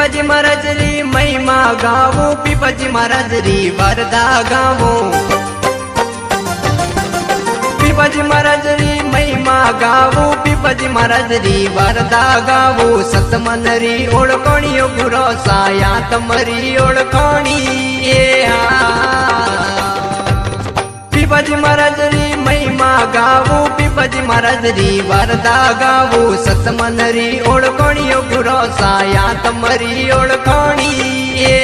પીપાજી મહારાજ રી મહિમા ગાવો, પીપાજી મહારાજ રી વરદા ગાવો, પીપાજી મહારાજ રી મહિમા ગાવો, પીપાજી મહારાજ રી વરદા ગાવો. સતમન રી ઓળખણીઓ ગુરો સાયા તમારી ઓળખણી પીપાજી મહારાજ રી મહિમા ગાવો, પીપાજી મહારાજ રી વરદા ગાવો. સતમન રી ઓળખણીઓ ગુરો સાયા તમારી ઓળખણી